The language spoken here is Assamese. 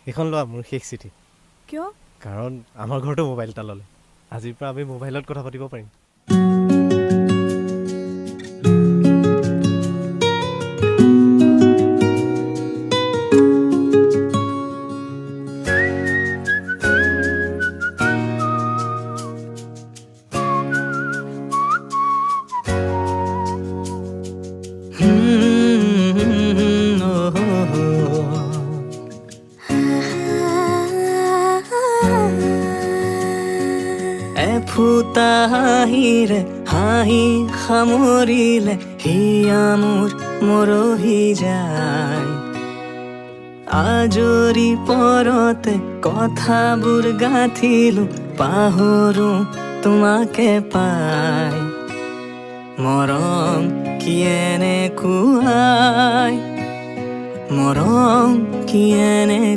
এইখন লোৱা মোৰ শেষ চিঠি। কিয়? কাৰণ আমাৰ ঘৰতো মোবাইল এটা ল'লে। আজিৰ পৰা আমি মোবাইলত কথা পাতিব পাৰিম। এফুটা হাঁহিৰে হাঁহি সামৰিলে হিয়া মোৰ মৰহি যায়। আজৰি পৰতে কথাবোৰ গাঁঠিলো পাহৰো তোমাকে পাই। মৰম কি এনেকুৱাই, মৰম কি এনে